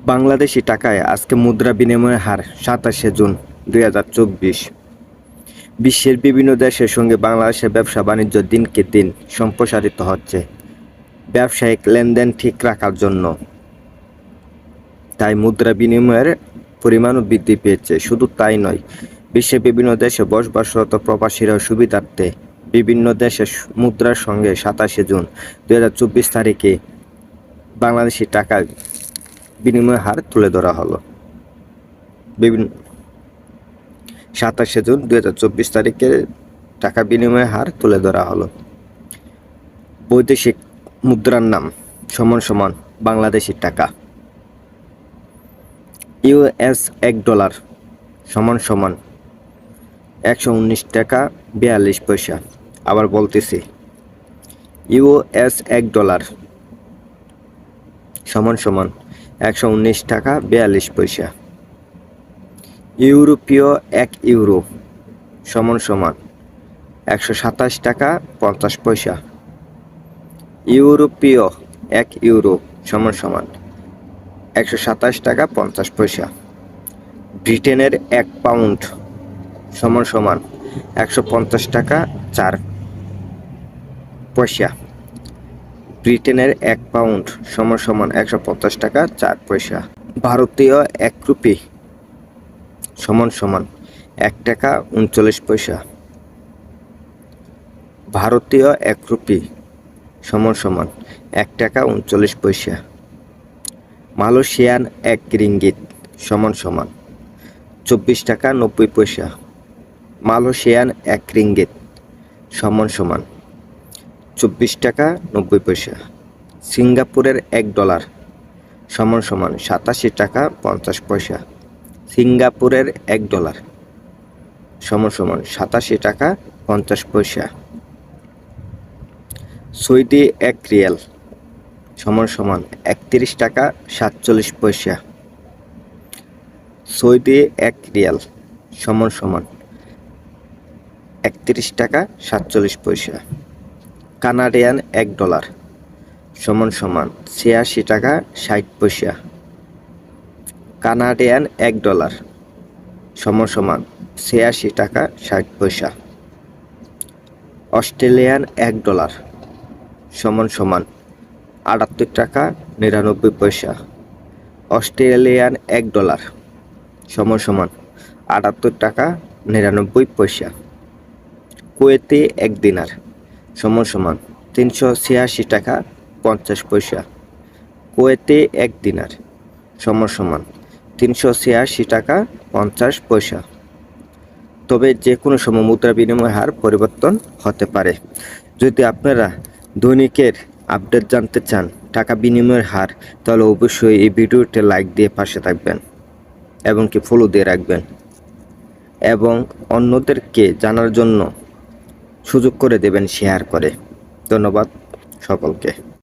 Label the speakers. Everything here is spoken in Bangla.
Speaker 1: বাংলাদেশি টাকায় আজকে মুদ্রা বিনিময় হার ২৭শে জুন ২০২৪। বিশ্বের বিভিন্ন দেশের সঙ্গে বাংলাদেশের ব্যবসা বাণিজ্য দিনকে দিন সম্প্রসারিত হচ্ছে ব্যবসায়িক লেনদেন ঠিক রাখার জন্য। তাই মুদ্রা বিনিময়ের পরিমাণও বৃদ্ধি পেয়েছে। শুধু তাই নয়, বিশ্বের বিভিন্ন দেশে বসবাসরত প্রবাসীরা সুবিধার্থে বিভিন্ন দেশের মুদ্রার সঙ্গে ২৭শে জুন ২০২৪ তারিখে বাংলাদেশি টাকার বিনিময় হার তুলে ধরা হলো। ২৭শে জুন ২০২৪ তারিখে টাকা বিনিময় হার তুলে ধরা হলো। বৈদেশিক মুদ্রার নাম = বাংলাদেশি টাকা। US $1 = ১১৯ টাকা ৪২ পয়সা। আবার বলতেছি, US $1 = ১১৯ টাকা ৪২ পয়সা। ইউরোপীয় €১ = ১২৭ টাকা ৫০ পয়সা। ইউরোপীয় €১ = ১২৭ টাকা ৫০ পয়সা। ব্রিটেনের £1 = ১৫০ টাকা ৪ পয়সা। ব্রিটেনের £1 = ১৫০ টাকা ৪ পয়সা। ভারতীয় ₹১ = ১ টাকা ৩৯ পয়সা। ভারতীয় ₹1 = ১ টাকা ৩৯ পয়সা। মালয়েশিয়ান রিঙ্গিত = ২৪ টাকা ৯০ পয়সা। মালয়েশিয়ান রিঙ্গিত = ২৪ টাকা ৯০ পয়সা। সিঙ্গাপুরের $1 = ৮৭ টাকা ৫০ পয়সা। সিঙ্গাপুরের $1 = ৮৭ টাকা ৫০ পয়সা। সৌদি রিয়াল = ৩১ টাকা ৪৭ পয়সা। সৌদি রিয়াল = ৩১ টাকা ৪৭ পয়সা। কানাডিয়ান $1 = ৮৬ টাকা ৬০ পয়সা। কানাডিয়ান $1 = ৮৬ টাকা ৬০ পয়সা। অস্ট্রেলিয়ান $1 = ৭৮ টাকা ৯৯ পয়সা। অস্ট্রেলিয়ান $1 = ৭৮ টাকা ৯৯ পয়সা। কুয়েতি দিনার = ৩৮৬ টাকা ৫০ পয়সা। কুয়েতি দিনার = ৩৮৬ টাকা ৫০ পয়সা। তবে যে কোনো সময় মুদ্রা বিনিময় হার পরিবর্তন হতে পারে। যদি আপনারা দৈনিকের আপডেট জানতে চান টাকা বিনিময়ের হার, তাহলে অবশ্যই এই ভিডিওতে লাইক দিয়ে পাশে থাকবেন এবং কি ফলো দিয়ে রাখবেন এবং অন্যদেরকে জানার জন্য সুযোগ করে দেবেন শেয়ার করে। ধন্যবাদ সকলকে।